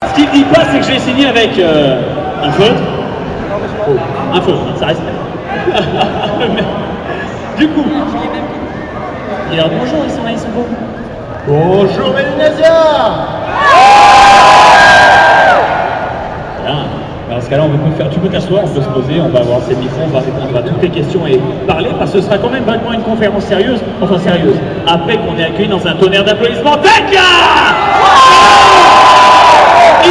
Ce qu'il dit pas, c'est que j'ai signé avec un faute. Oh, un faute, ça reste. Du coup, il leur dit bonjour, ils sont là, ils sont beaux. Bonjour Mélinazia. Bien. Dans ce cas-là, tu peux t'asseoir, on peut se poser, on va avoir ces micros, on va répondre à toutes les questions et parler, parce que ce sera quand même vraiment une conférence sérieuse, enfin sérieuse, après qu'on ait accueilli dans un tonnerre d'applaudissements. Taka! Il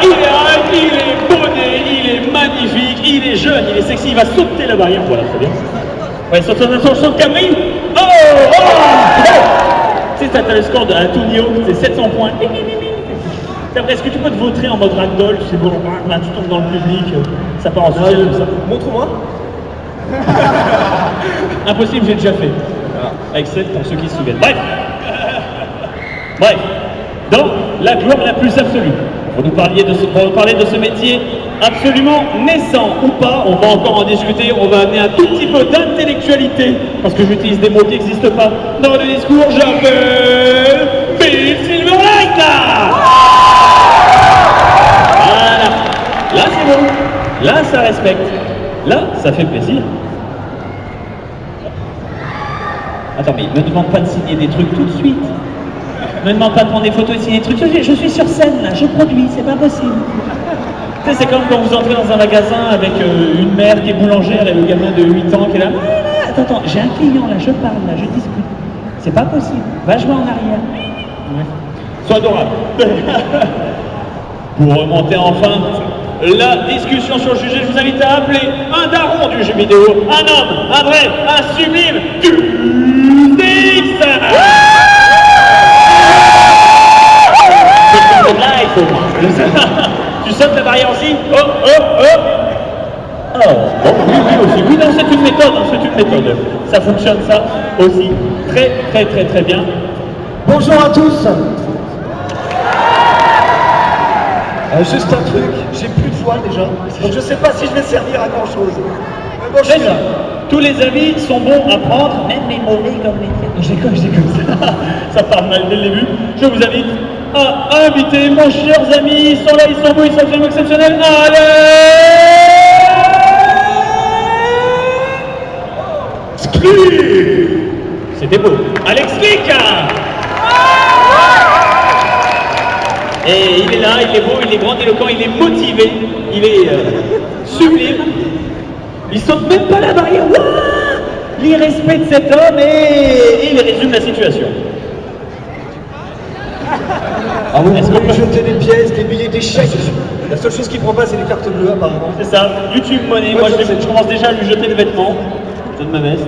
est là, il est bonnet, il est magnifique, il est jeune, il est sexy, il va sauter la barrière, voilà, très bien. Ouais, saute de Camry. Oh, oh, tu sais, t'as le score de Antonio, c'est 700 points. Est-ce que tu peux te vautrer en mode ragdoll, tu sais, bon, là, tu tombes dans le public, ça part en sujet comme ça. Montre-moi. Impossible, j'ai déjà fait. Avec 7 pour ceux qui se souviennent. Bref. Bref. Dans la gloire la plus absolue. Pour nous parler de ce métier absolument naissant ou pas, on va encore en discuter, on va amener un tout petit peu d'intellectualité, parce que j'utilise des mots qui n'existent pas dans le discours. J'appelle Bill Silverlight. Voilà. Là c'est bon, là ça respecte, là ça fait plaisir. Attends, mais ne me demande pas de signer des trucs tout de suite. Ne me demande pas de prendre des photos et de signer des trucs. Je suis sur scène là, je produis, c'est pas possible. Tu sais, c'est comme quand vous entrez dans un magasin avec une mère qui est boulangère et le gamin de 8 ans qui est là. Attends, j'ai un client là, je parle là, je discute. C'est pas possible, va jouer en arrière. Ouais. Sois adorable. Pour remonter enfin la discussion sur le sujet, je vous invite à appeler un daron du jeu vidéo, un homme, un vrai, un sublime, du DX. Tu sautes la barrière aussi. Oh, oh, oh. Oh, bon, oui aussi. Oui, non, c'est une méthode, Ça fonctionne, ça, aussi. Très, très, très, très bien. Bonjour à tous. Juste un truc, j'ai plus de voix déjà, donc je sais pas si je vais servir à grand chose. Mais bon, je suis là. Tous les avis sont bons à prendre, même les mauvais comme les tiens. Je déconne. Ça part mal dès le début. Je vous invite à inviter mes chers amis. Ils sont là, ils sont beaux, ils sont absolument exceptionnels. Allez! Sklik! C'était beau. Alex Sklik! Et il est là, il est beau, il est grandiloquent, il est motivé, il est sublime. Il saute même pas la barrière. Il respecte cet homme et il résume la situation. Ah bon, est-ce qu'on peut jeter des pièces, des billets, des chèques? La seule chose qu'il prend pas, c'est les cartes bleues apparemment. C'est ça, YouTube Money. Moi je commence déjà à lui jeter des vêtements. Je donne ma veste.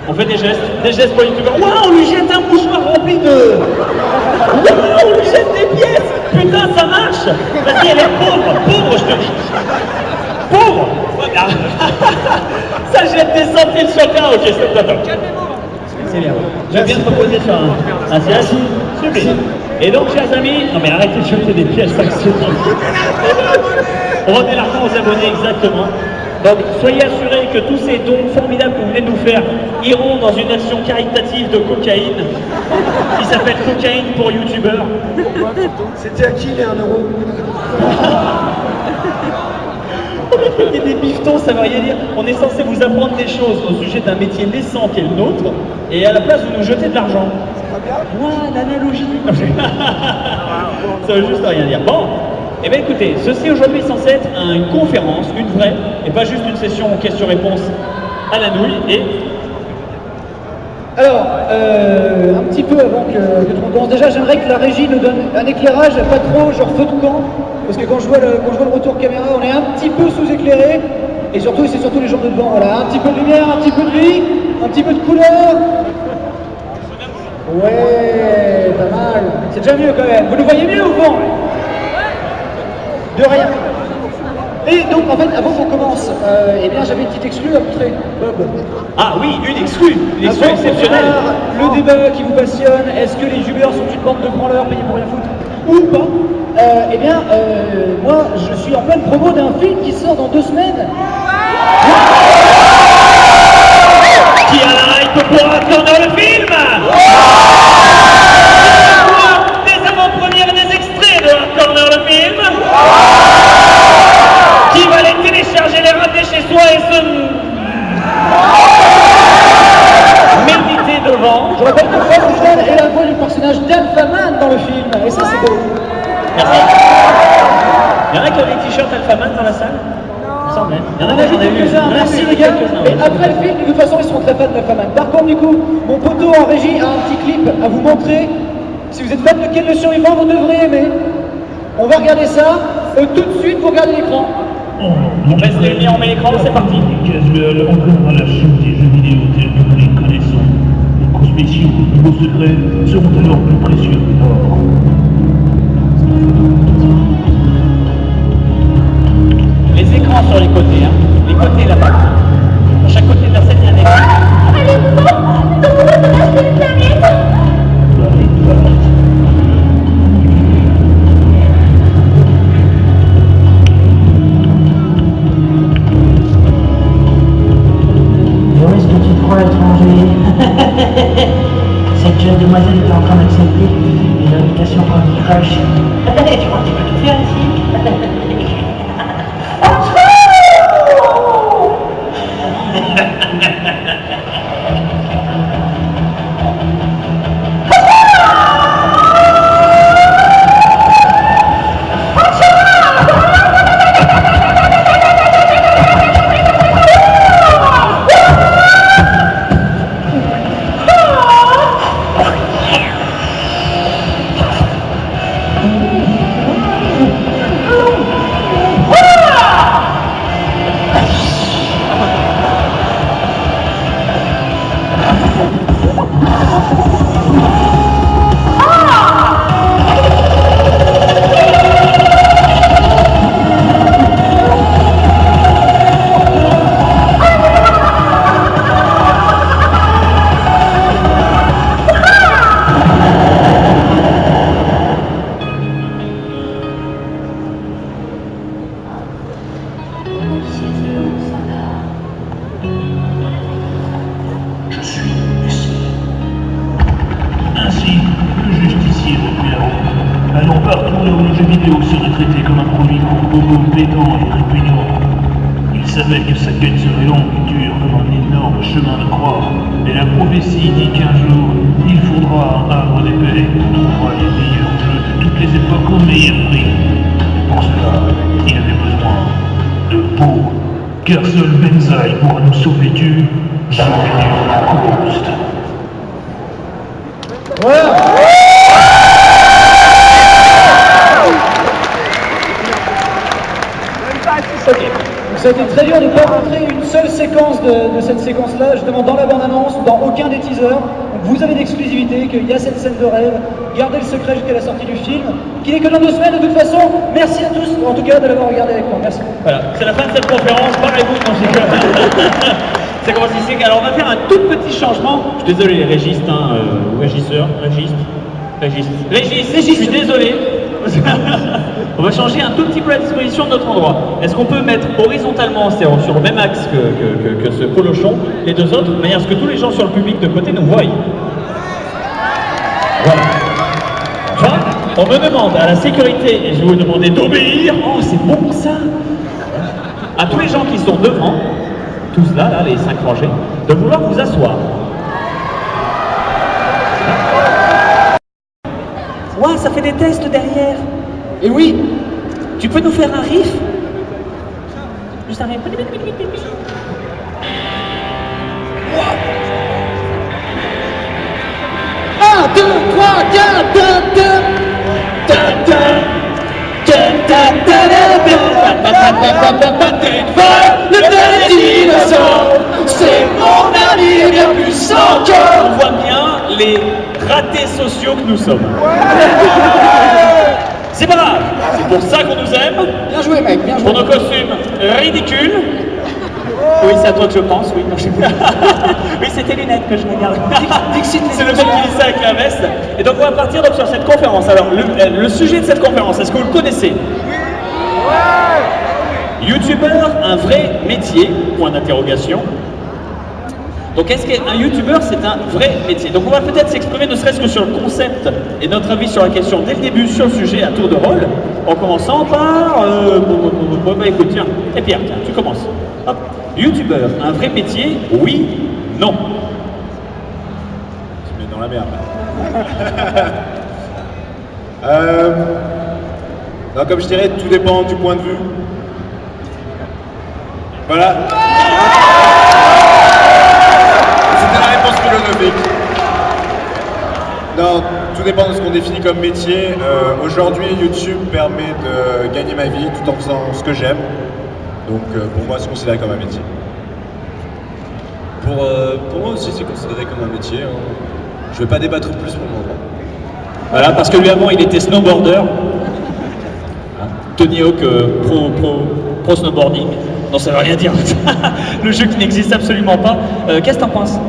On fait des gestes pour YouTube. Waouh, on lui jette un mouchoir rempli de... Waouh, on lui jette des pièces. Putain, ça marche. Vas-y, elle est pauvre, je te dis. Pauvre. Ça jette des centimes sur le cas. Ok, stop. C'est bien. Je viens de te reposer sur un siège. Super. Et donc, chers amis, non mais arrêtez de jeter des pièces, ça c'est on remet l'argent aux abonnés, exactement. Donc, soyez assurés que tous ces dons formidables que vous venez de nous faire iront dans une action caritative de cocaïne qui s'appelle Cocaïne pour YouTubeurs. C'était à qui les 1 euro? Il y a des bifetons, ça veut rien dire. On est censé vous apprendre des choses au sujet d'un métier naissant qui est le nôtre, et à la place vous nous jetez de l'argent. Ouais, l'analogie. Ça veut juste rien dire. Bon, eh bien écoutez, ceci aujourd'hui est censé être une conférence, une vraie, et pas juste une session questions-réponses à la nouille. Et alors, un petit peu avant que tout commence, déjà j'aimerais que la régie nous donne un éclairage, pas trop genre feu de camp, parce que quand je vois le retour caméra, on est un petit peu sous-éclairé, et surtout, c'est surtout les gens de devant, voilà, un petit peu de lumière, un petit peu de vie, un petit peu de couleur. Ouais, pas mal, c'est déjà mieux quand même. Vous nous voyez mieux ou pas? De rien. Et donc en fait, avant qu'on commence, eh bien j'avais une petite exclue à montrer. Bob. Ah oui, une exclue exceptionnelle. Le débat qui vous passionne, est-ce que les youtubeurs sont une bande de branleurs payés pour rien foutre ou pas? Eh bien, moi je suis en pleine promo d'un film qui sort dans 2 semaines. Qui a la hype pour attendre le film? Des avant-premières et des extraits de Corner Il y en a qui ont des t-shirts Alphaman dans la salle? Il me semble, hein. Il y en On a a vu quelques-uns, merci les gars. Et après le film, de toute façon, ils seront très fans d'Alphaman. Par contre, du coup, mon poteau en régie a un petit clip à vous montrer. Si vous êtes fan de Ken le Survivant, vous devrez aimer. On va regarder ça. Tout de suite, vous regardez l'écran. On reste réunis, on met l'écran, c'est parti. Casual, encore à la chute des jeux vidéo tels que nous les connaissons. Les coups spéciaux, nouveaux secrets seront alors plus précieux que l'or. Les écrans sur les côtés, hein. Les côtés là-bas. Sur chaque côté de la scène, il y a un écran. Où est-ce que tu te crois, étranger? Cette jeune demoiselle est en train d'accepter une invitation Candy Crush. Tu crois que tu peux tout faire ici? Je suis ici. Ainsi, le justicier depuis là-haut, allant partout là où le jeu vidéo serait traité comme un produit bobo, pétant et répugnant. Il savait que sa quête serait longue et dure comme un énorme chemin de croix, et la prophétie dit qu'un jour, il faudra un havre d'épée où on trouvera les meilleurs jeux de toutes les époques au meilleur prix. Et pour cela, il avait besoin de peau, car seul Benzaï pourra nous sauver du jeu vidéo Ghost. Donc ça a été très dur de ne pas montrer une seule séquence de cette séquence-là, justement dans la bande-annonce, dans aucun des teasers. Donc vous avez l'exclusivité qu'il y a cette scène de rêve, gardez le secret jusqu'à la sortie du film, qui n'est que dans 2 semaines de toute façon. Merci à tous, en tout cas, de l'avoir regardé avec moi. Merci. Voilà, c'est la fin de cette conférence, parlez-vous quand j'ai ça commence ici. Alors on va faire un tout petit changement. Je suis désolé les régistes, ou régisseurs, Régis, je suis désolé. On va changer un tout petit peu la disposition de notre endroit. Est-ce qu'on peut mettre horizontalement, c'est-à-dire sur le même axe que ce polochon, les 2 autres, de manière à ce que tous les gens sur le public de côté nous voient? Voilà. Enfin, on me demande à la sécurité, et je vais vous demander d'obéir. Oh, c'est bon ça! À tous les gens qui sont devant, tous là, les 5 rangées, de vouloir vous asseoir. Ouah, ça fait des tests derrière. Et oui, Tu peux nous faire un riff? Juste un riff. 1, 2, 3, 4, le dernier dinosaure, c'est mon ami bien plus encore. On voit bien les ratés sociaux que nous sommes. C'est pas grave, c'est pour ça qu'on nous aime. Bien joué mec, bien joué. Pour nos costumes ridicules. Oui, c'est à toi que je pense, oui. Oui, c'était les lunettes que je regarde. C'est le mec qui dit ça avec la veste. Et donc on va partir donc sur cette conférence. Alors, le sujet de cette conférence, est-ce que vous le connaissez? Youtubeur, un vrai métier? Point d'interrogation. Donc est-ce qu'un youtubeur c'est un vrai métier? Donc on va peut-être s'exprimer ne serait-ce que sur le concept et notre avis sur la question dès le début sur le sujet à tour de rôle, en commençant par... écoute, tiens, et Pierre, tiens, tu commences. Hop. Youtubeur, un vrai métier? Oui, non. Tu me mets dans la merde là. Non, comme je dirais, tout dépend du point de vue. Voilà. C'était la réponse philosophique. Non, tout dépend de ce qu'on définit comme métier. Aujourd'hui, YouTube permet de gagner ma vie tout en faisant ce que j'aime. Donc pour moi, c'est considéré comme un métier. Pour moi aussi, c'est considéré comme un métier. Hein. Je vais pas débattre plus pour le moment. Voilà, parce que lui avant, il était snowboarder. Tony Hawk, pro snowboarding. Non, ça veut rien dire. Le jeu qui n'existe absolument pas. Qu'est-ce que t'en penses?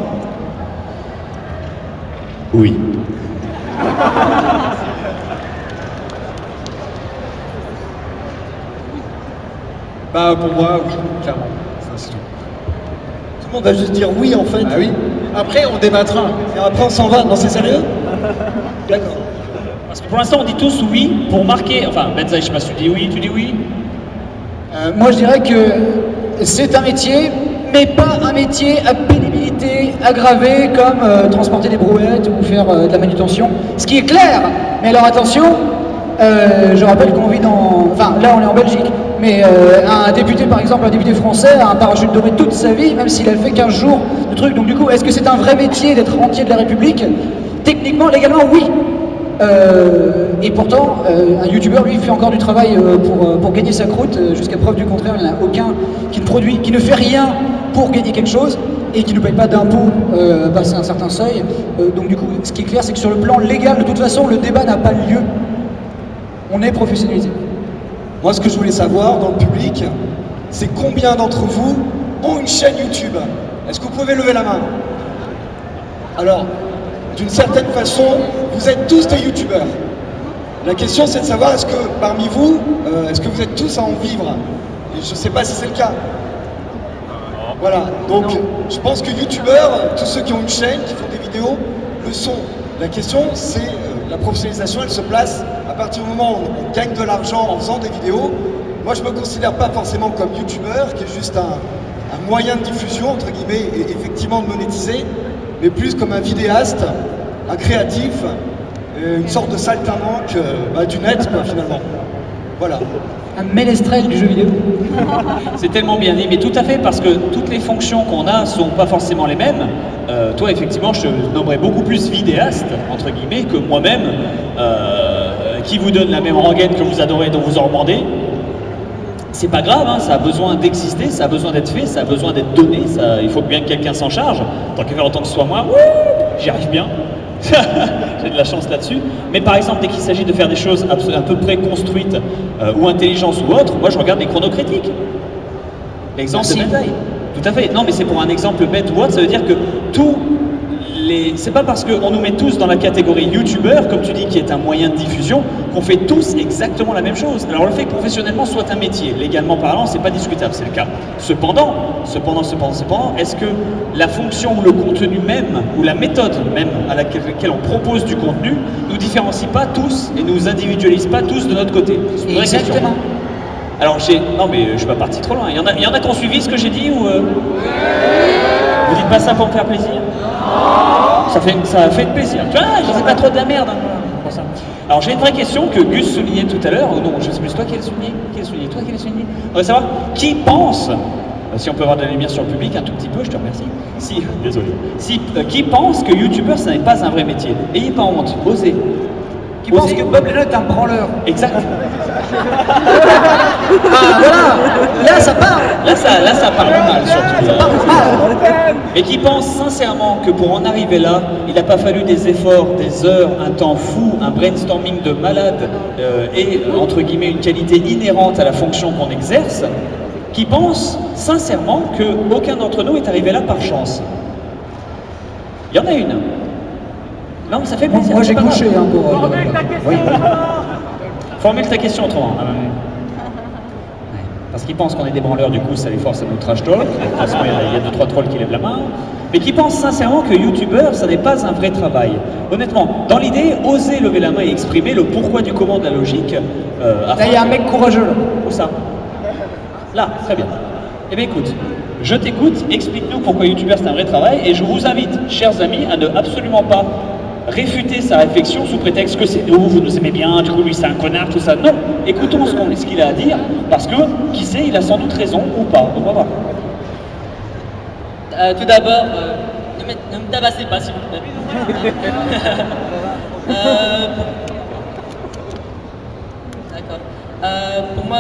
Oui. Bah pour moi, oui, clairement. Ça, c'est tout. Tout le monde va juste dire oui en fait. Ah oui. Après on débattra. Et après on s'en va. Non, c'est sérieux? D'accord. Parce que pour l'instant, on dit tous oui pour marquer. Enfin, Benza, je sais pas si tu dis oui, tu dis oui. Moi je dirais que c'est un métier, mais pas un métier à pénibilité aggravée comme transporter des brouettes ou faire de la manutention. Ce qui est clair, mais alors attention, je rappelle qu'on vit dans... Enfin là on est en Belgique, mais un député par exemple, un député français a un parachute doré toute sa vie, même s'il a fait 15 jours de truc. Donc du coup, est-ce que c'est un vrai métier d'être rentier de la République? Techniquement, légalement, oui. Et pourtant, un youtubeur lui fait encore du travail pour gagner sa croûte, jusqu'à preuve du contraire, il n'y en a aucun qui ne fait rien pour gagner quelque chose et qui ne paye pas d'impôts passé un certain seuil. Donc du coup, ce qui est clair, c'est que sur le plan légal, de toute façon, le débat n'a pas lieu. On est professionnalisé. Moi, ce que je voulais savoir dans le public, c'est combien d'entre vous ont une chaîne YouTube? Est-ce que vous pouvez lever la main? Alors, d'une certaine façon, vous êtes tous des youtubeurs. La question, c'est de savoir, est-ce que parmi vous, est-ce que vous êtes tous à en vivre? Et je ne sais pas si c'est le cas. Voilà, donc je pense que youtubeurs, tous ceux qui ont une chaîne, qui font des vidéos, le sont. La question, c'est la professionnalisation, elle se place à partir du moment où on gagne de l'argent en faisant des vidéos. Moi, je ne me considère pas forcément comme youtubeur, qui est juste un moyen de diffusion, entre guillemets, et effectivement de monétiser, mais plus comme un vidéaste, un créatif, une sorte de saltimbanque du net, quoi, finalement. Voilà. Un ménestrel du jeu vidéo. C'est tellement bien dit, mais tout à fait, parce que toutes les fonctions qu'on a sont pas forcément les mêmes. Toi, effectivement, je te nommerais beaucoup plus vidéaste, entre guillemets, que moi-même, qui vous donne la même rengaine que vous adorez, dont vous en demandez. C'est pas grave, hein, ça a besoin d'exister, ça a besoin d'être fait, ça a besoin d'être donné, il faut bien que quelqu'un s'en charge. Tant qu'à faire autant que ce soit moi, j'y arrive bien. J'ai de la chance là-dessus. Mais par exemple, dès qu'il s'agit de faire des choses à peu près construites ou intelligence ou autre, moi je regarde les chronocritiques. L'exemple de Benzaï. Tout à fait. Non, mais c'est pour un exemple bête ou autre, ça veut dire que tous les... C'est pas parce qu'on nous met tous dans la catégorie youtubeur, comme tu dis, qui est un moyen de diffusion, qu'on fait tous exactement la même chose. Alors le fait que professionnellement soit un métier, légalement parlant, c'est pas discutable, c'est le cas. Cependant, est-ce que la fonction ou le contenu même, ou la méthode même à laquelle on propose du contenu, nous différencie pas tous et nous individualise pas tous de notre côté? C'est une vraie question. Exactement. Alors non mais je suis pas parti trop loin. Il y en a qui ont suivi ce que j'ai dit ou vous dites pas ça pour me faire plaisir? Ça a fait plaisir. Tu vois, je sais pas trop de la merde. Hein, pour ça. Alors j'ai une vraie question que Gus soulignait tout à l'heure. Oh non, je sais plus, toi qui l'as souligné. Toi qui l'as souligné. On va savoir qui pense. Si on peut avoir de la lumière sur le public un tout petit peu, je te remercie. Désolé. Qui pense que youtubeur, ça n'est pas un vrai métier? Ayez pas honte, osez. Qui pense que Bob Lennon est un branleur? Exact. Ah voilà. Là ça part. Là ça parle mal surtout. Ça part mal. Et qui pense sincèrement que pour en arriver là, il n'a pas fallu des efforts, des heures, un temps fou, un brainstorming de malade et entre guillemets une qualité inhérente à la fonction qu'on exerce, qui pense sincèrement qu'aucun d'entre nous est arrivé là par chance? Il y en a une. Non, ça fait plaisir. Moi j'ai couché hein, pour... Oui. Formule ta question autrement. Parce qu'ils pensent qu'on est des branleurs, du coup ça les force à nous trash talk. De toute façon, il y a 2-3 trolls qui lèvent la main. Mais qui pensent sincèrement que youtubeur, ça n'est pas un vrai travail. Honnêtement, dans l'idée, osez lever la main et exprimer le pourquoi du comment de la logique. Là, il y a un mec courageux. Là. Où ça? Là, très bien. Eh bien écoute, je t'écoute, explique-nous pourquoi youtubeur c'est un vrai travail et je vous invite, chers amis, à ne absolument pas réfuter sa réflexion sous prétexte que c'est nous, vous nous aimez bien, du coup lui c'est un connard, tout ça. Non, écoutons ce qu'il a à dire, parce que, qui sait, il a sans doute raison ou pas, on va voir. Tout d'abord, ne me tabassez pas s'il vous plaît. D'accord. Pour moi,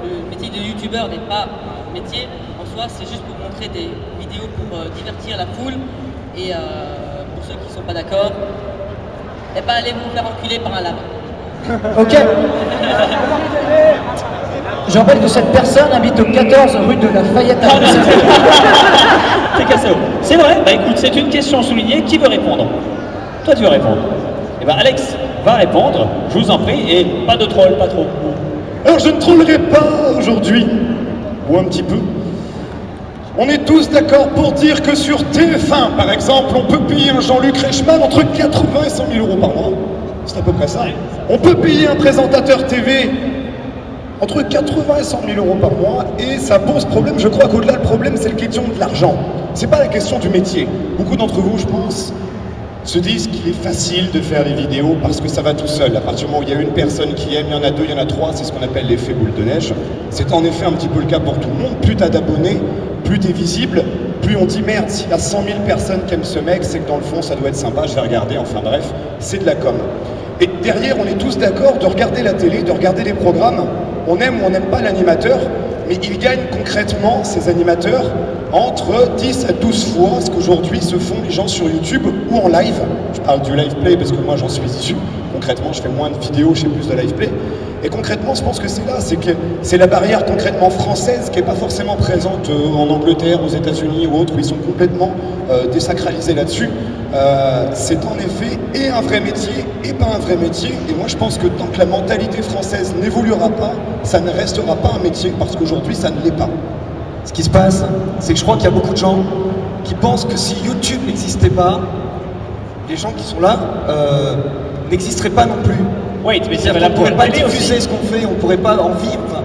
le métier de youtubeur n'est pas un métier en soi, c'est juste pour montrer des vidéos pour divertir la foule. Et pour ceux qui ne sont pas d'accord, eh ben allez vous faire enculer par un lama. Ok. Je rappelle que cette personne habite au 14 rue de la Fayette à Bruxelles. T'es cassé. C'est vrai, bah écoute, c'est une question soulignée, qui veut répondre? Toi tu veux répondre. Eh ben Alex va répondre, je vous en prie, et pas de troll, pas trop. Alors je ne trollerai pas aujourd'hui, ou un petit peu. On est tous d'accord pour dire que sur TF1, par exemple, on peut payer un Jean-Luc Reichmann entre 80 et 100 000 euros par mois. C'est à peu près ça. On peut payer un présentateur TV entre 80 et 100 000 euros par mois, et ça pose problème. Je crois qu'au-delà, le problème, c'est la question de l'argent. C'est pas la question du métier. Beaucoup d'entre vous, je pense, se disent qu'il est facile de faire des vidéos parce que ça va tout seul. À partir du moment où il y a une personne qui aime, il y en a deux, il y en a trois, c'est ce qu'on appelle l'effet boule de neige. C'est en effet un petit peu le cas pour tout le monde. Plus t'as d'abonnés, plus t'es visible, plus on dit merde, s'il y a 100 000 personnes qui aiment ce mec, c'est que dans le fond ça doit être sympa, je vais regarder, enfin bref, c'est de la com. Et derrière, on est tous d'accord de regarder la télé, de regarder les programmes, on aime ou on n'aime pas l'animateur, mais ils gagnent concrètement, ces animateurs, entre 10 à 12 fois ce qu'aujourd'hui se font les gens sur YouTube ou en live. Je parle du live play parce que moi j'en suis issu. Concrètement, je fais moins de vidéos, je fais plus de live play. Et concrètement, je pense que c'est là, c'est la barrière concrètement française qui n'est pas forcément présente en Angleterre, aux États-Unis ou autres, où ils sont complètement désacralisés là-dessus. C'est en effet et un vrai métier et pas un vrai métier. Et moi, je pense que tant que la mentalité française n'évoluera pas, ça ne restera pas un métier, parce qu'aujourd'hui, ça ne l'est pas. Ce qui se passe, c'est que je crois qu'il y a beaucoup de gens qui pensent que si YouTube n'existait pas, les gens qui sont là n'existeraient pas non plus. Oui, mais on ne pourrait pas diffuser ce qu'on fait, on ne pourrait pas en vivre. Enfin,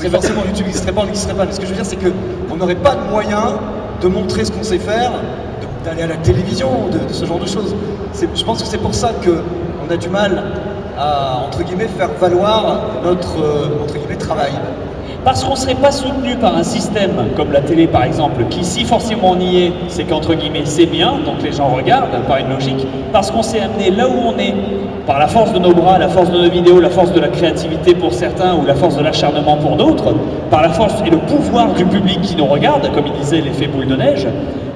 oui, forcément, YouTube n'existerait pas, on n'existerait pas. Mais ce que je veux dire, c'est qu'on n'aurait pas de moyens de montrer ce qu'on sait faire, d'aller à la télévision, de ce genre de choses. Je pense que c'est pour ça qu'on a du mal à, entre guillemets, faire valoir notre entre guillemets, travail. Parce qu'on ne serait pas soutenu par un système comme la télé par exemple, qui si forcément on y est, c'est qu'entre guillemets c'est bien, donc les gens regardent par une logique, parce qu'on s'est amené là où on est, par la force de nos bras, la force de nos vidéos, la force de la créativité pour certains ou la force de l'acharnement pour d'autres, par la force et le pouvoir du public qui nous regarde, comme il disait l'effet boule de neige.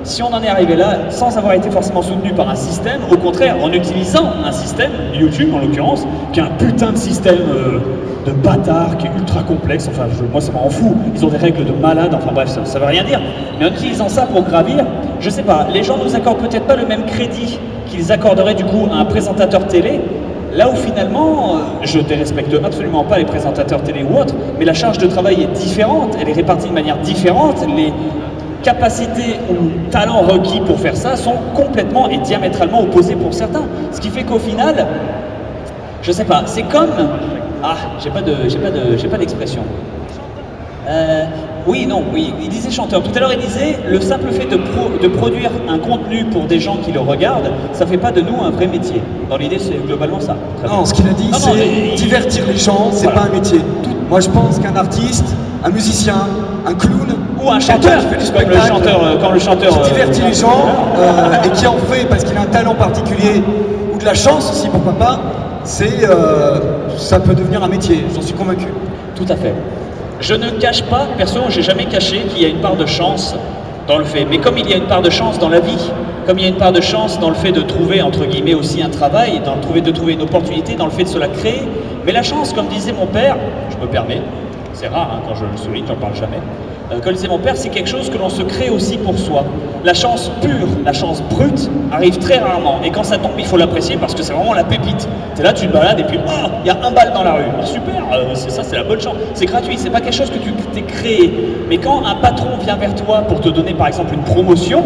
Si on en est arrivé là sans avoir été forcément soutenu par un système, au contraire en utilisant un système, YouTube en l'occurrence, qui est un putain de système de bâtard, qui est ultra complexe, enfin moi ça m'en fout, ils ont des règles de malade, enfin bref ça veut rien dire, mais en utilisant ça pour gravir, je sais pas, les gens nous accordent peut-être pas le même crédit qu'ils accorderaient du coup à un présentateur télé, là où finalement, je dérespecte absolument pas les présentateurs télé ou autres, mais la charge de travail est différente, elle est répartie de manière différente, les capacités ou talents requis pour faire ça sont complètement et diamétralement opposés pour certains. Ce qui fait qu'au final, je sais pas, c'est comme... Ah, j'ai pas d'expression. Oui, il disait chanteur. Tout à l'heure, il disait, le simple fait de produire un contenu pour des gens qui le regardent, ça fait pas de nous un vrai métier. Dans l'idée, c'est globalement ça. Non, ce qu'il a dit, c'est divertir les gens, c'est pas un métier. Moi, je pense qu'un artiste, un musicien, un clown, ou un chanteur qui fait du comme le chanteur qui divertit les gens et qui en fait parce qu'il a un talent particulier ou de la chance aussi, pourquoi pas, ça peut devenir un métier, j'en suis convaincu. Tout à fait. Je ne cache pas, perso, j'ai jamais caché qu'il y a une part de chance dans le fait. Mais comme il y a une part de chance dans la vie, comme il y a une part de chance dans le fait de trouver, entre guillemets, aussi un travail, dans le fait de trouver une opportunité, dans le fait de se la créer. Mais la chance, comme disait mon père, je me permets, c'est rare hein, quand je le souligne, j'en parle jamais. Comme disait mon père, c'est quelque chose que l'on se crée aussi pour soi. La chance pure, la chance brute arrive très rarement. Et quand ça tombe, il faut l'apprécier parce que c'est vraiment la pépite. T'es là, tu te balades et puis oh, il y a un bal dans la rue. Oh, super, c'est ça, c'est la bonne chance. C'est gratuit, c'est pas quelque chose que tu t'es créé. Mais quand un patron vient vers toi pour te donner par exemple une promotion,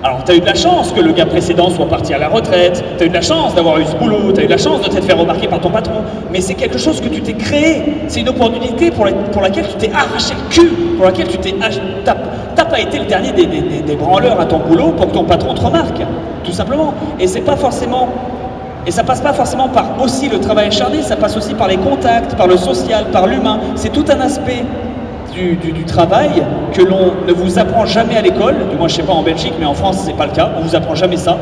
Alors, tu as eu de la chance que le gars précédent soit parti à la retraite, tu as eu de la chance d'avoir eu ce boulot, tu as eu de la chance de t'être fait remarquer par ton patron, mais c'est quelque chose que tu t'es créé, c'est une opportunité pour laquelle tu t'es arraché le cul, pour laquelle tu t'es... T'as pas été le dernier des branleurs à ton boulot pour que ton patron te remarque, tout simplement. Et c'est pas forcément... Et ça passe pas forcément par aussi le travail acharné, ça passe aussi par les contacts, par le social, par l'humain. C'est tout un aspect du travail que l'on ne vous apprend jamais à l'école, du moins je sais pas en Belgique, mais en France c'est pas le cas, on vous apprend jamais ça,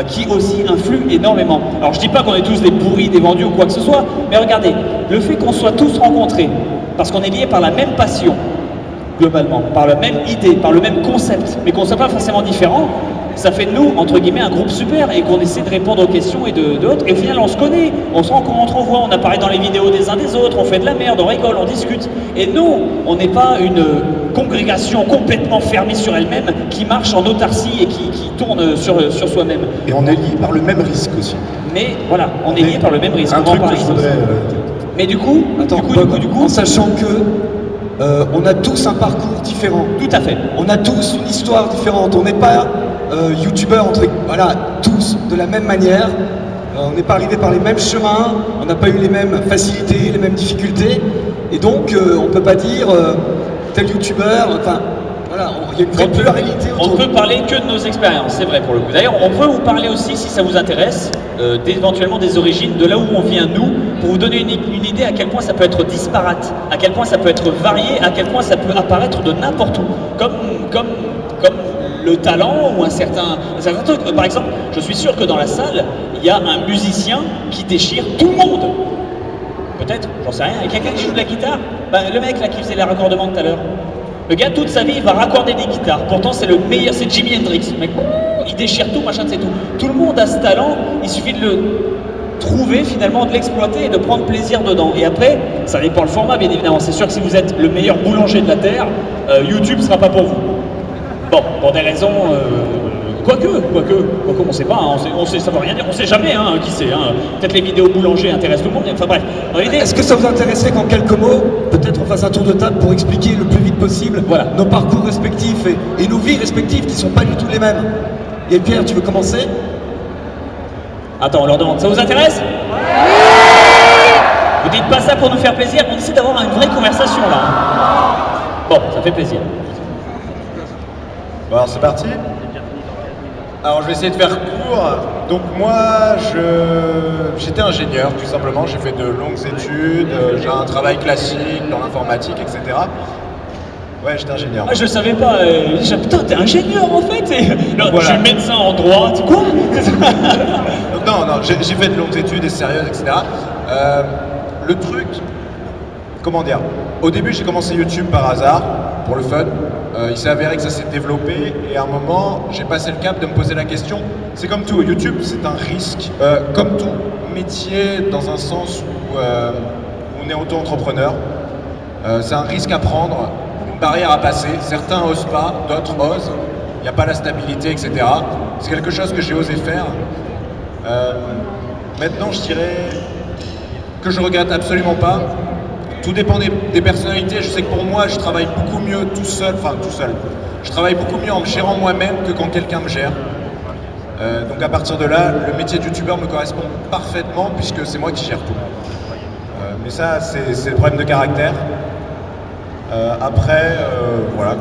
qui aussi influe énormément. Alors je dis pas qu'on est tous des pourris, des vendus ou quoi que ce soit, mais regardez, le fait qu'on soit tous rencontrés, parce qu'on est liés par la même passion, globalement, par la même idée, par le même concept, mais qu'on ne soit pas forcément différents, ça fait de nous, entre guillemets, un groupe super et qu'on essaie de répondre aux questions et d'autres. Et au final, on se connaît, on se rencontre, on voit, on apparaît dans les vidéos des uns des autres, on fait de la merde, on rigole, on discute. Et nous, on n'est pas une congrégation complètement fermée sur elle-même qui marche en autarcie et qui tourne sur soi-même. Et on est lié par le même risque aussi. Mais voilà, on est lié par le même risque. Un truc que je voudrais... Mais du coup, en sachant que on a tous un parcours différent. Tout à fait. On a tous une histoire différente. On n'est pas youtubeurs tous de la même manière. On n'est pas arrivé par les mêmes chemins. On n'a pas eu les mêmes facilités, les mêmes difficultés. Et donc, on peut pas dire tel youtubeur. Enfin, voilà, il y a une vraie pluralité. On ne peut parler que de nos expériences, c'est vrai pour le coup. D'ailleurs, on peut vous parler aussi, si ça vous intéresse, éventuellement des origines, de là où on vient nous, pour vous donner une idée à quel point ça peut être disparate, à quel point ça peut être varié, à quel point ça peut apparaître de n'importe où, comme le talent ou un certain truc. Par exemple, je suis sûr que dans la salle, il y a un musicien qui déchire tout le monde. Peut-être, j'en sais rien. Il y a quelqu'un qui joue de la guitare, le mec là qui faisait les raccordements tout à l'heure. Le gars, toute sa vie, il va raccorder des guitares. Pourtant, c'est le meilleur, c'est Jimi Hendrix. Le mec, il déchire tout, machin, c'est tout. Tout le monde a ce talent, il suffit de le trouver, finalement, de l'exploiter et de prendre plaisir dedans. Et après, ça dépend le format, bien évidemment. C'est sûr que si vous êtes le meilleur boulanger de la Terre, YouTube ne sera pas pour vous. Bon, pour des raisons... Quoique, on sait pas, hein, on sait, ça veut rien dire, on sait jamais, hein, qui sait, hein. Peut-être les vidéos boulanger intéressent tout le monde, enfin bref. Est-ce que ça vous intéresserait qu'en quelques mots, peut-être on fasse un tour de table pour expliquer le plus vite possible nos parcours respectifs et nos vies respectives qui sont pas du tout les mêmes? Et Pierre, tu veux commencer? Attends, on leur demande, ça vous intéresse? Vous dites pas ça pour nous faire plaisir, on essaie d'avoir une vraie conversation là. Bon, ça fait plaisir. Bon alors c'est parti. Alors je vais essayer de faire court. Donc moi j'étais ingénieur tout simplement, j'ai fait de longues études, j'ai un travail classique dans l'informatique, etc. Ouais, j'étais ingénieur. Ah, je savais pas, putain t'es ingénieur en fait. Non, voilà. Je suis médecin en droit, tu quoi? Non, j'ai fait de longues études et sérieuses, etc. Le truc, comment dire, au début j'ai commencé YouTube par hasard, pour le fun. Il s'est avéré que ça s'est développé et à un moment j'ai passé le cap de me poser la question. C'est comme tout, YouTube c'est un risque, comme tout métier dans un sens où on est auto-entrepreneur. C'est un risque à prendre, une barrière à passer. Certains osent pas, d'autres osent. Il n'y a pas la stabilité, etc. C'est quelque chose que j'ai osé faire. Maintenant je dirais que je regrette absolument pas. Tout dépend des personnalités. Je sais que pour moi, je travaille beaucoup mieux tout seul. Je travaille beaucoup mieux en me gérant moi-même que quand quelqu'un me gère. Donc à partir de là, le métier de youtubeur me correspond parfaitement puisque c'est moi qui gère tout. Mais ça, c'est le problème de caractère. Après, voilà.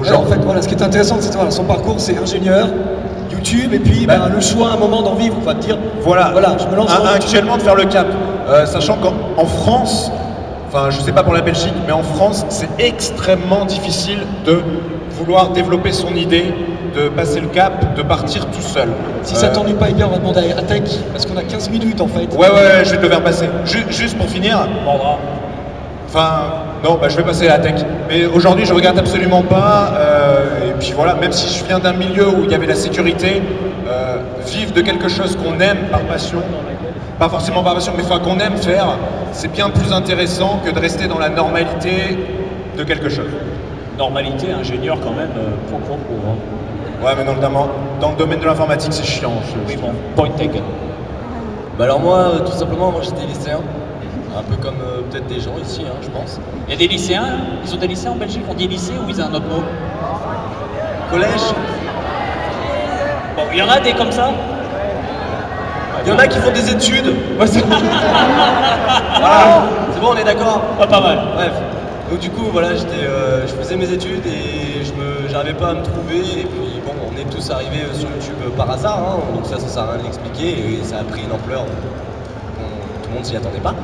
Alors, en fait, voilà, ce qui est intéressant, c'est que son parcours, c'est ingénieur, YouTube, et puis le choix à un moment d'en vivre, on va te dire, voilà, je me lance actuellement de faire le cap. Sachant qu'en France, enfin je sais pas pour la Belgique, mais en France c'est extrêmement difficile de vouloir développer son idée, de passer le cap, de partir tout seul. Si ça t'ennuie pas, bien on va demander à Tech, parce qu'on a 15 minutes en fait. Ouais, je vais te le faire passer. Juste pour finir. Enfin, non, je vais passer à la tech. Mais aujourd'hui, je regarde absolument pas. Et puis voilà, même si je viens d'un milieu où il y avait la sécurité, vivre de quelque chose qu'on aime par passion, pas forcément par passion, mais qu'on aime faire, c'est bien plus intéressant que de rester dans la normalité de quelque chose. Normalité, ingénieur quand même, Ouais, mais dans le domaine de l'informatique, c'est chiant. Oui, bon, point taken. Alors moi, tout simplement, j'étais lycéen. Un peu comme peut-être des gens ici, je pense. Il y a des lycéens, ils ont des lycéens en Belgique, on dit lycée ou ils ont un autre mot? Collège. Bon, il y en a des comme ça. Il y en a qui font des études. Ouais, c'est Voilà. C'est bon, on est d'accord. pas mal. Bref. Donc du coup, voilà, je faisais mes études et j'arrivais pas à me trouver. Et puis bon, on est tous arrivés sur YouTube par hasard, hein, donc ça sert à rien de l'expliquer. Et ça a pris une ampleur tout le monde s'y attendait pas.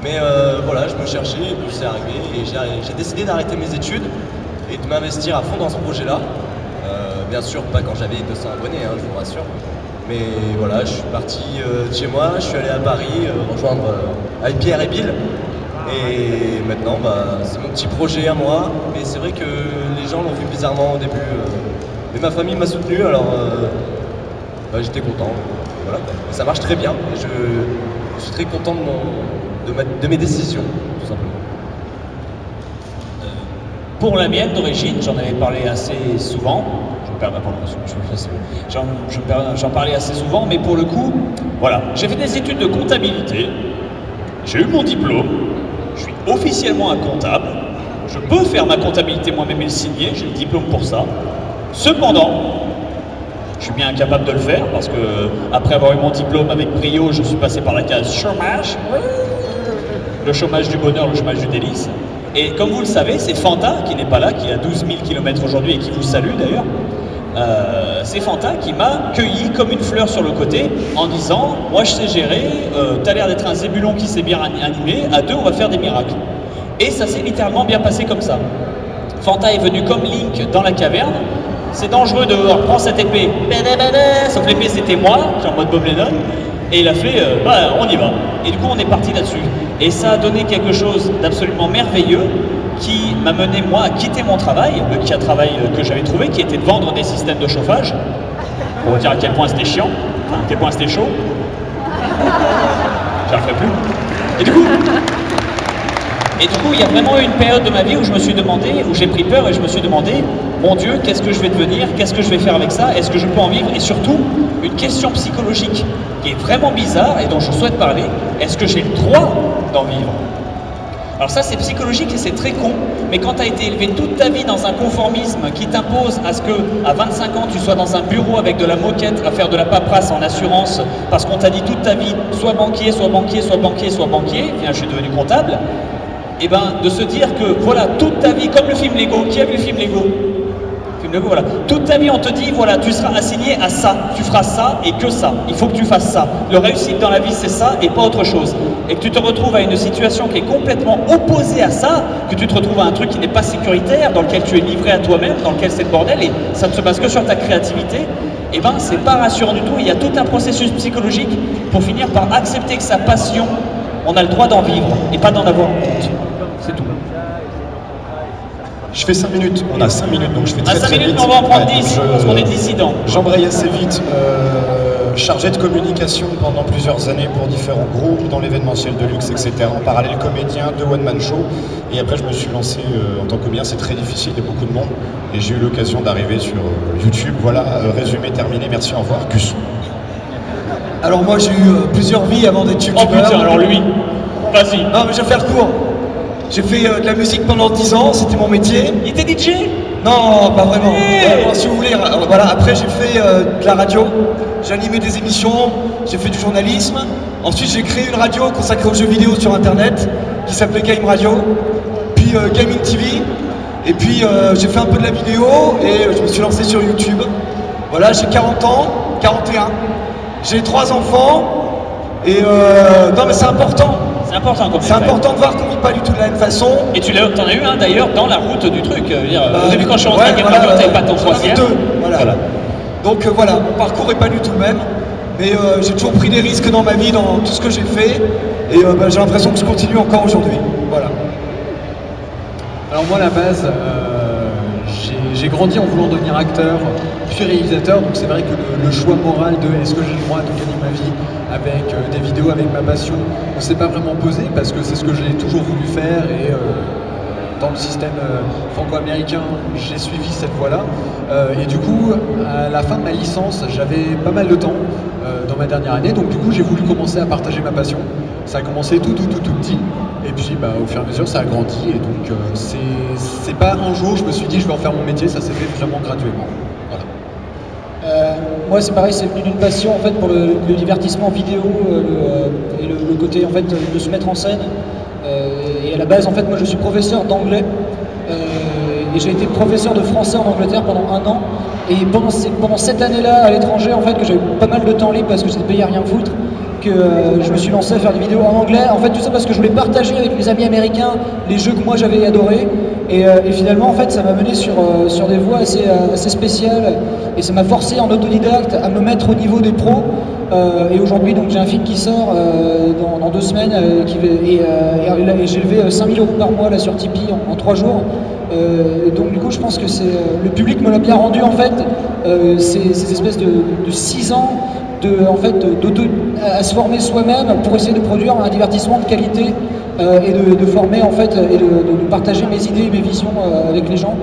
Mais voilà, je me cherchais et puis c'est arrivé. Et j'ai décidé d'arrêter mes études et de m'investir à fond dans ce projet-là. Bien sûr, pas quand j'avais 200 abonnés, hein, je vous rassure. Mais voilà, je suis parti de chez moi, je suis allé à Paris rejoindre avec Pierre et Bill. Et maintenant, c'est mon petit projet à moi. Mais c'est vrai que les gens l'ont vu bizarrement au début. Mais ma famille m'a soutenu, alors j'étais content. Voilà. Et ça marche très bien. Et je suis très content de mes décisions, tout simplement. Pour la mienne d'origine, j'en avais parlé assez souvent. J'en parlais assez souvent, mais pour le coup, voilà, j'ai fait des études de comptabilité, j'ai eu mon diplôme, je suis officiellement un comptable, je peux faire ma comptabilité moi-même et le signer, j'ai le diplôme pour ça. Cependant, je suis bien incapable de le faire parce que après avoir eu mon diplôme avec brio, je suis passé par la case chômage, le chômage du bonheur, le chômage du délice. Et comme vous le savez, c'est Fanta qui n'est pas là, qui a 12 000 km aujourd'hui et qui vous salue d'ailleurs. C'est Fanta qui m'a cueilli comme une fleur sur le côté en disant « Moi je sais gérer, t'as l'air d'être un zébulon qui s'est bien animé, à deux on va faire des miracles. » Et ça s'est littéralement bien passé comme ça. Fanta est venu comme Link dans la caverne. C'est dangereux dehors, prends cette épée. Sauf l'épée c'était moi, genre en mode Bob Lennon. Et il a fait, on y va. Et du coup on est parti là-dessus. Et ça a donné quelque chose d'absolument merveilleux qui m'a mené moi à quitter mon travail, le travail que j'avais trouvé, qui était de vendre des systèmes de chauffage. Pour dire à quel point c'était chiant, à quel point c'était chaud. J'en ferai plus. Et du coup, il y a vraiment eu une période de ma vie où je me suis demandé, où j'ai pris peur et je me suis demandé, mon Dieu, qu'est-ce que je vais devenir, qu'est-ce que je vais faire avec ça, est-ce que je peux en vivre? Et surtout, une question psychologique qui est vraiment bizarre et dont je souhaite parler, est-ce que j'ai le droit d'en vivre? Alors ça c'est psychologique et c'est très con, mais quand tu as été élevé toute ta vie dans un conformisme qui t'impose à ce que à 25 ans tu sois dans un bureau avec de la moquette à faire de la paperasse en assurance parce qu'on t'a dit toute ta vie soit banquier, soit banquier, soit banquier, soit banquier, bien je suis devenu comptable, et ben de se dire que voilà toute ta vie, comme le film Lego, qui a vu le film Lego? Voilà. Toute ta vie on te dit voilà tu seras assigné à ça, tu feras ça et que ça, il faut que tu fasses ça. Le réussite dans la vie c'est ça et pas autre chose. Et que tu te retrouves à une situation qui est complètement opposée à ça, que tu te retrouves à un truc qui n'est pas sécuritaire, dans lequel tu es livré à toi-même, dans lequel c'est le bordel et ça ne se base que sur ta créativité, et ben c'est pas rassurant du tout. Il y a tout un processus psychologique pour finir par accepter que sa passion, on a le droit d'en vivre et pas d'en avoir honte. C'est tout. Je fais 5 minutes, on a 5 minutes donc je fais très à 5 très minutes, vite. on va en prendre 10 parce qu'on est dissident. J'embraye assez vite, chargé de communication pendant plusieurs années pour différents groupes, dans l'événementiel de luxe, etc. En parallèle comédien, de one-man show. Et après je me suis lancé en tant que comédien, c'est très difficile, il y a beaucoup de monde. Et j'ai eu l'occasion d'arriver sur YouTube. Voilà, résumé terminé, merci, au revoir, Cus. Alors moi j'ai eu plusieurs vies avant d'être youtubeur. Oh putain, alors lui, vas-y. Non mais je vais faire court. J'ai fait de la musique pendant 10 ans, c'était mon métier. Il était DJ? Non, pas vraiment. Vraiment, si vous voulez, voilà. Après j'ai fait de la radio, j'ai animé des émissions, j'ai fait du journalisme. Ensuite j'ai créé une radio consacrée aux jeux vidéo sur internet qui s'appelait Game Radio, puis Gaming TV. Et puis j'ai fait un peu de la vidéo et je me suis lancé sur YouTube. Voilà, j'ai 40 ans, 41. J'ai 3 enfants et non mais c'est important. C'est important comme c'est important de voir qu'on vit pas du tout de la même façon. Et tu t'en as eu un d'ailleurs dans la route du truc. Au début quand je suis rentré à Game Radio, t'avais pas ton troisième. Voilà. Donc voilà, mon parcours est pas du tout le même. Mais j'ai toujours pris des risques dans ma vie, dans tout ce que j'ai fait. Et j'ai l'impression que je continue encore aujourd'hui. Voilà. Alors moi à la base, j'ai grandi en voulant devenir acteur, puis réalisateur, donc c'est vrai que le choix moral de est-ce que j'ai le droit de gagner ma vie avec des vidéos, avec ma passion, on ne s'est pas vraiment posé parce que c'est ce que j'ai toujours voulu faire et dans le système franco-américain, j'ai suivi cette voie-là. Et du coup, à la fin de ma licence, j'avais pas mal de temps dans ma dernière année, donc du coup j'ai voulu commencer à partager ma passion. Ça a commencé tout petit. Et Et puis au fur et à mesure ça a grandi et donc c'est pas un jour je me suis dit je vais en faire mon métier, ça s'est fait vraiment graduellement. Voilà. Moi c'est pareil, c'est venu d'une passion en fait pour le divertissement vidéo et le côté en fait de se mettre en scène. Et à la base en fait moi je suis professeur d'anglais et j'ai été professeur de français en Angleterre pendant 1 an. Et pendant cette année-là à l'étranger en fait que j'avais pas mal de temps libre parce que j'étais payé à rien foutre, que je me suis lancé à faire des vidéos en anglais, en fait tout ça parce que je voulais partager avec mes amis américains les jeux que moi j'avais adorés et finalement en fait ça m'a mené sur des voies assez spéciales et ça m'a forcé en autodidacte à me mettre au niveau des pros et aujourd'hui donc j'ai un film qui sort dans 2 semaines et j'ai levé 5 000 € par mois là sur Tipeee en 3 jours. Donc du coup je pense que le public me l'a bien rendu en fait, ces espèces de 6 ans à se former soi-même pour essayer de produire un divertissement de qualité et de former en fait et de partager mes idées et mes visions avec les gens.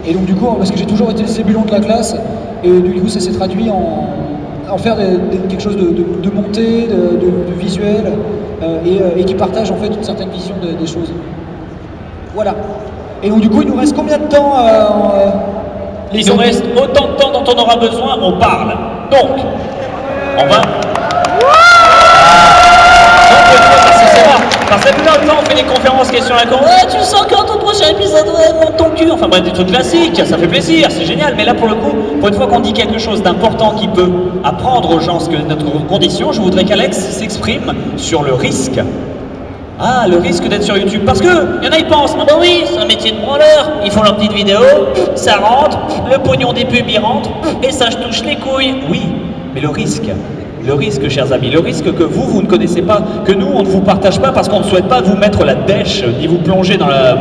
Et donc du coup parce que j'ai toujours été le zébulon de la classe et du coup ça s'est traduit en faire quelque chose de monté, de visuel et qui partage en fait une certaine vision des choses. Voilà. Et donc du coup il nous reste combien de temps Il nous reste autant de temps dont on aura besoin, on parle. Donc, on va... C'est rare. Parce que tout le temps on fait des conférences questions à la con. Ouais, tu sens quand ton prochain épisode, ouais, monte ton cul. Enfin bref, des trucs classiques, ça fait plaisir, c'est génial. Mais là pour le coup, pour une fois qu'on dit quelque chose d'important qui peut apprendre aux gens ce que notre condition, je voudrais qu'Alex s'exprime sur le risque. Ah, le risque d'être sur YouTube. Parce que, y en a, ils pensent, ah bah oui, c'est un métier de branleur. Ils font leurs petites vidéos, ça rentre, le pognon des pubs, il rentre, et ça, je touche les couilles. Oui, mais le risque, chers amis, le risque que vous ne connaissez pas, que nous, on ne vous partage pas parce qu'on ne souhaite pas vous mettre la dèche, ni vous plonger dans la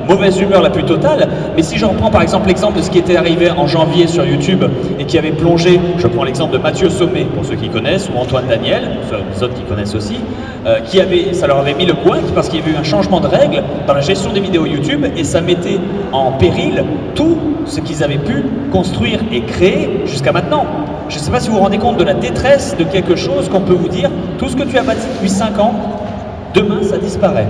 mauvaise humeur la plus totale. Mais si je reprends par exemple l'exemple de ce qui était arrivé en janvier sur YouTube et qui avait plongé, je prends l'exemple de Mathieu Sommet, pour ceux qui connaissent, ou Antoine Daniel, pour les autres qui connaissent aussi, ça leur avait mis le point parce qu'il y avait eu un changement de règles dans la gestion des vidéos YouTube et ça mettait en péril tout ce qu'ils avaient pu construire et créer jusqu'à maintenant. Je ne sais pas si vous vous rendez compte de la détresse de quelque chose qu'on peut vous dire, tout ce que tu as bâti depuis 5 ans, demain ça disparaît.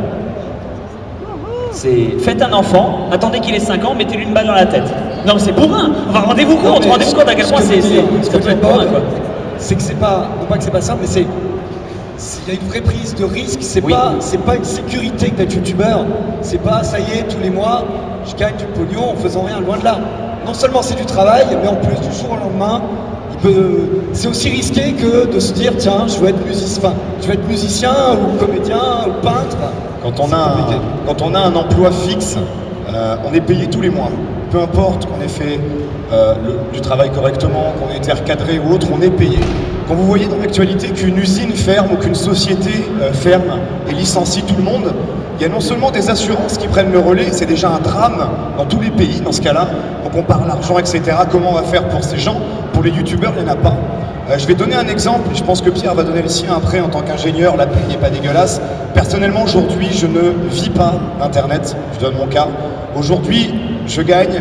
Faites un enfant, attendez qu'il ait 5 ans, mettez-lui une balle dans la tête. Non mais c'est bourrin. Enfin, rendez-vous compte à quel point ça peut être bourrin quoi. C'est que c'est pas, non pas que c'est pas simple, mais il y a une vraie prise de risque, c'est pas une sécurité que d'être youtubeur, c'est pas ça y est, tous les mois, je gagne du pognon en faisant rien, loin de là. Non seulement c'est du travail, mais en plus du jour au lendemain, c'est aussi risqué que de se dire tiens, je veux être musicien ou comédien ou peintre. Quand on a un emploi fixe, on est payé tous les mois. Peu importe qu'on ait fait du travail correctement, qu'on ait été recadré ou autre, on est payé. Quand vous voyez dans l'actualité qu'une usine ferme ou qu'une société ferme et licencie tout le monde, il y a non seulement des assurances qui prennent le relais, c'est déjà un drame dans tous les pays dans ce cas-là. Donc on parle d'argent, etc. Comment on va faire pour ces gens? Pour les youtubeurs, il n'y en a pas. Je vais donner un exemple, je pense que Pierre va donner le sien après en tant qu'ingénieur, la paye n'est pas dégueulasse. Personnellement, aujourd'hui, je ne vis pas d'Internet, je donne mon cas. Aujourd'hui, je gagne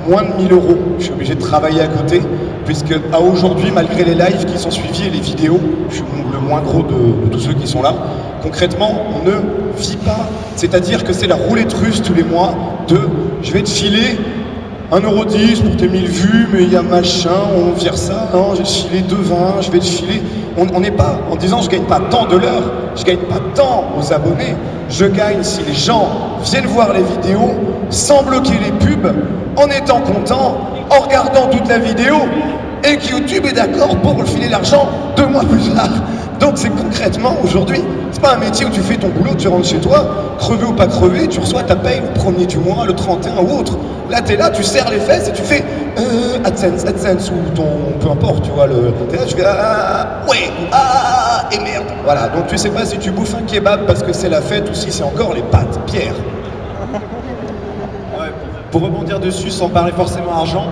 moins de 1 000 €. Je suis obligé de travailler à côté, puisque à aujourd'hui, malgré les lives qui sont suivis et les vidéos, je suis le moins gros de tous ceux qui sont là. Concrètement, on ne vit pas, c'est-à-dire que c'est la roulette russe tous les mois de « je vais te filer 1,10 € pour tes 1000 vues, mais il y a machin, on vire ça, non, je vais te filer 2,20 €, je vais te filer... » On n'est pas en disant « je gagne pas tant de l'heure, je gagne pas tant aux abonnés, je gagne si les gens viennent voir les vidéos sans bloquer les pubs, en étant contents, en regardant toute la vidéo, et que YouTube est d'accord pour le filer l'argent 2 mois plus tard. » Donc c'est concrètement aujourd'hui, c'est pas un métier où tu fais ton boulot, tu rentres chez toi, crevé ou pas crevé, tu reçois ta paye le 1er du mois, le 31 ou autre. Là t'es là, tu serres les fesses et tu fais AdSense ou ton, peu importe, tu vois, t'es là, tu fais et merde. Voilà, donc tu sais pas si tu bouffes un kebab parce que c'est la fête ou si c'est encore les pâtes, Pierre. Ouais, pour rebondir dessus sans parler forcément argent,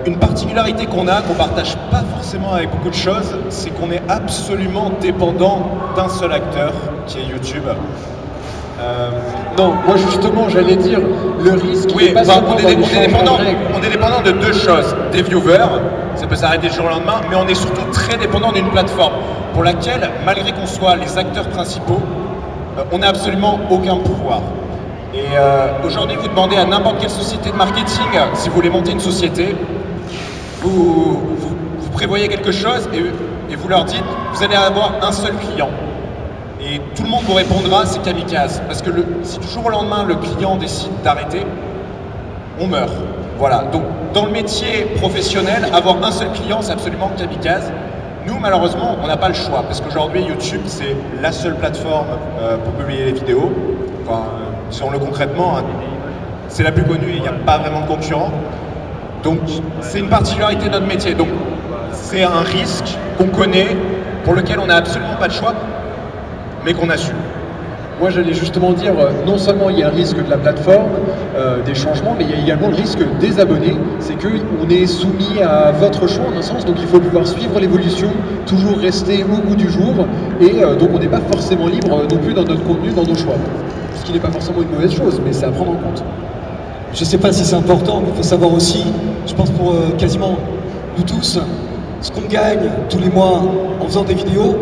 une particularité qu'on a, qu'on partage pas forcément avec beaucoup de choses, c'est qu'on est absolument dépendant d'un seul acteur, qui est YouTube. Non, moi justement, j'allais dire, le risque... Oui, on est dépendant de 2 choses. Des viewers, ça peut s'arrêter du jour au lendemain, mais on est surtout très dépendant d'une plateforme pour laquelle, malgré qu'on soit les acteurs principaux, on n'a absolument aucun pouvoir. Et aujourd'hui, vous demandez à n'importe quelle société de marketing, si vous voulez monter une société, vous prévoyez quelque chose et vous leur dites, vous allez avoir un seul client. Et tout le monde vous répondra, c'est kamikaze. Parce que si du jour au lendemain, le client décide d'arrêter, on meurt. Voilà. Donc, dans le métier professionnel, avoir un seul client, c'est absolument kamikaze. Nous, malheureusement, on n'a pas le choix. Parce qu'aujourd'hui, YouTube, c'est la seule plateforme pour publier les vidéos. Enfin, disons-le concrètement, hein, c'est la plus connue et il n'y a pas vraiment de concurrent. Donc, c'est une particularité de notre métier. Donc, c'est un risque qu'on connaît, pour lequel on n'a absolument pas de choix, mais qu'on assume. Moi, j'allais justement dire, non seulement il y a un risque de la plateforme, des changements, mais il y a également le risque des abonnés. C'est qu'on est soumis à votre choix, en un sens, donc il faut pouvoir suivre l'évolution, toujours rester au goût du jour, et donc on n'est pas forcément libre non plus dans notre contenu, dans nos choix. Ce qui n'est pas forcément une mauvaise chose, mais c'est à prendre en compte. Je ne sais pas si c'est important, mais il faut savoir aussi, je pense pour quasiment nous tous, ce qu'on gagne tous les mois en faisant des vidéos,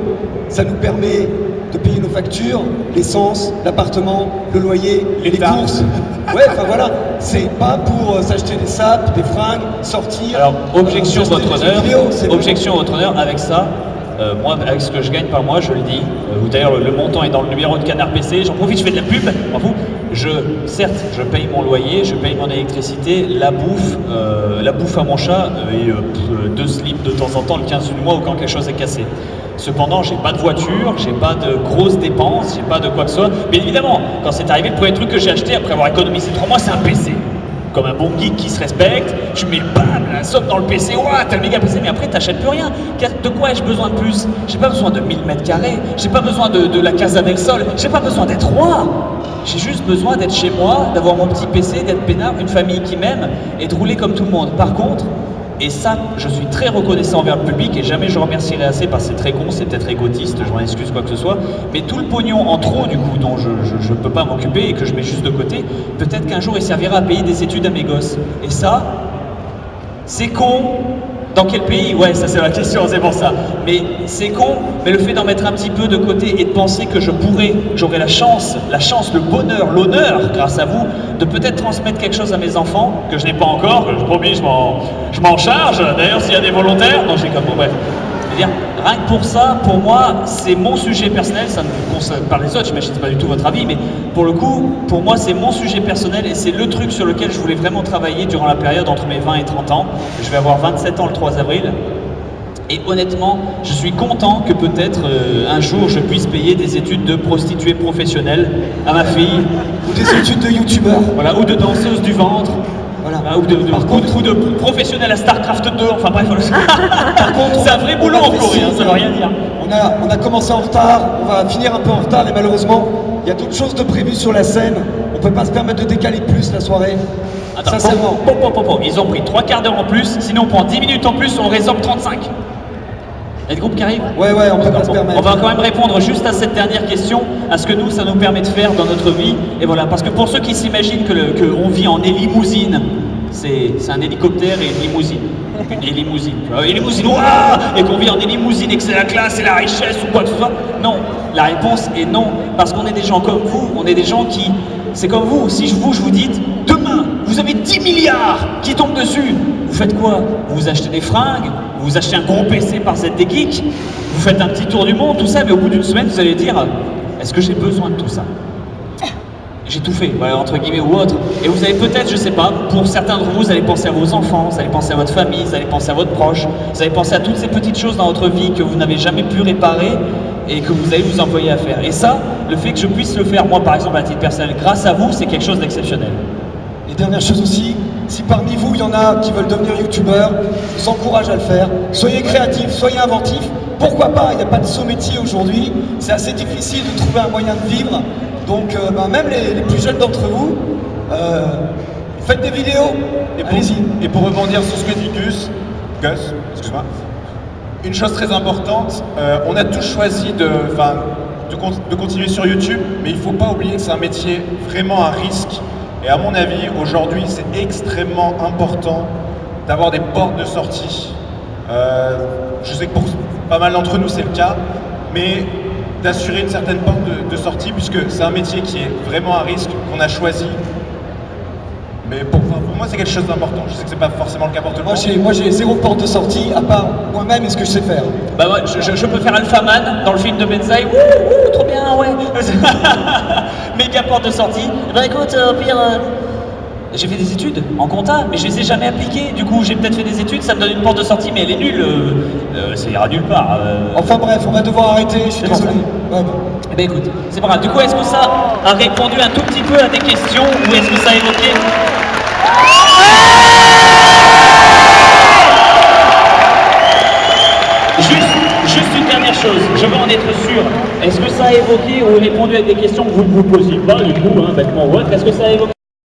ça nous permet de payer nos factures, l'essence, l'appartement, le loyer, les courses. Ouais, enfin voilà, c'est pas pour s'acheter des sapes, des fringues, sortir. Alors, objection votre honneur, avec ça, moi, avec ce que je gagne par mois, je le dis, ou d'ailleurs le montant est dans le numéro de Canard PC, j'en profite, je fais de la pub, m'en fous. Certes, je paye mon loyer, je paye mon électricité, la bouffe à mon chat et 2 slips de temps en temps le 15 du mois ou quand quelque chose est cassé. Cependant, j'ai pas de voiture, j'ai pas de grosses dépenses, j'ai pas de quoi que ce soit. Bien évidemment, quand c'est arrivé, le premier truc que j'ai acheté après avoir économisé 3 mois, c'est un PC. Comme un bon geek qui se respecte, tu mets la somme dans le PC, ouah, t'as le méga PC, mais après t'achètes plus rien. De quoi ai-je besoin de plus? J'ai pas besoin de 1000 mètres carrés, j'ai pas besoin de la Casa del Sol, j'ai pas besoin d'être roi. J'ai juste besoin d'être chez moi, d'avoir mon petit PC, d'être peinard, une famille qui m'aime et de rouler comme tout le monde. Par contre, et ça, je suis très reconnaissant envers le public et jamais je remercierai assez parce que c'est très con, c'est peut-être égotiste, je m'en excuse quoi que ce soit, mais tout le pognon en trop du coup dont je ne peux pas m'occuper et que je mets juste de côté, peut-être qu'un jour il servira à payer des études à mes gosses. Et ça, c'est con. Dans quel pays? Ouais, ça c'est la question, c'est pour ça. Mais c'est con, mais le fait d'en mettre un petit peu de côté et de penser que j'aurai la chance, le bonheur, l'honneur, grâce à vous, de peut-être transmettre quelque chose à mes enfants, que je n'ai pas encore, je promis, je m'en charge. D'ailleurs, s'il y a des volontaires, non, j'ai comme bon, bref. C'est-à-dire, rien que pour ça, pour moi, c'est mon sujet personnel, ça ne vous concerne pas les autres, j'imagine pas du tout votre avis, mais pour le coup, pour moi, c'est mon sujet personnel et c'est le truc sur lequel je voulais vraiment travailler durant la période entre mes 20 et 30 ans. Je vais avoir 27 ans le 3 avril. Et honnêtement, je suis content que peut-être un jour je puisse payer des études de prostituée professionnelle à ma fille. Ou des études de youtubeur. Voilà, ou de danseuse du ventre. Voilà. Ou de professionnel à StarCraft 2, enfin bref. Par contre, c'est un vrai boulot en Corée, ça veut rien dire. On a commencé en retard, on va finir un peu en retard et malheureusement, il y a d'autres choses de prévues sur la scène. On peut pas se permettre de décaler plus la soirée. Attends, sincèrement. Ils ont pris 3 quarts d'heure en plus, sinon on prend 10 minutes en plus, on résorbe 35. Il y a des groupes qui arrivent? Ouais, on peut pas se permettre. On va quand même répondre juste à cette dernière question, à ce que ça nous permet de faire dans notre vie. Et voilà, parce que pour ceux qui s'imaginent qu'on vit en limousine, c'est un hélicoptère et une limousine. Une limousine, tu vois, une limousine, ouah, et qu'on vit en limousine et que c'est la classe et la richesse ou quoi que ce soit. Non, la réponse est non, parce qu'on est des gens comme vous, on est des gens qui... C'est comme vous, si je vous dis, demain, vous avez 10 milliards qui tombent dessus, vous faites quoi? Vous achetez des fringues, vous achetez un gros PC par ZD Geek, vous faites un petit tour du monde, tout ça, mais au bout d'une semaine, vous allez dire, est-ce que j'ai besoin de tout ça? J'ai tout fait, voilà, entre guillemets ou autre. Et vous allez peut-être, je sais pas, pour certains d'entre vous, vous allez penser à vos enfants, vous allez penser à votre famille, vous allez penser à votre proche, vous allez penser à toutes ces petites choses dans votre vie que vous n'avez jamais pu réparer et que vous allez vous envoyer à faire. Et ça, le fait que je puisse le faire, moi par exemple à titre personnel, grâce à vous, c'est quelque chose d'exceptionnel. Et dernière chose aussi, si parmi vous il y en a qui veulent devenir youtubeurs, je vous encourage à le faire. Soyez créatifs, soyez inventifs. Pourquoi pas? Il n'y a pas de saut métier aujourd'hui. C'est assez difficile de trouver un moyen de vivre. Donc même les plus jeunes d'entre vous, faites des vidéos. Allez-y. Et pour rebondir sur ce que dit Gus, excuse-moi, une chose très importante, on a tous choisi de continuer sur YouTube, mais il ne faut pas oublier que c'est un métier vraiment à risque. Et à mon avis, aujourd'hui, c'est extrêmement important d'avoir des portes de sortie. Je sais que pour pas mal d'entre nous, c'est le cas, mais d'assurer une certaine porte de sortie, puisque c'est un métier qui est vraiment à risque, qu'on a choisi. Mais pour moi, c'est quelque chose d'important. Je sais que c'est pas forcément le cas pour tout le monde. Moi j'ai 0 porte de sortie, à part moi-même et ce que je sais faire. Bah ouais, je peux faire Alphaman dans le film de Benzaï. Ouh, trop bien, ouais. Méga porte de sortie. Bah écoute, au pire, j'ai fait des études en compta, mais je les ai jamais appliquées. Du coup, j'ai peut-être fait des études, ça me donne une porte de sortie, mais elle est nulle. Ça ira nulle part. Enfin bref, on va devoir arrêter, je suis désolé. Ouais, bon. Eh ben écoute, c'est pas grave. Du coup, est-ce que ça a répondu un tout petit peu à tes questions ou est-ce que ça a évoqué... Juste une dernière chose, je veux en être sûr. Est-ce que ça a évoqué ou répondu à des questions que vous ne vous posiez pas du coup, hein, bêtement ou autre? Est-ce que ça a évoqué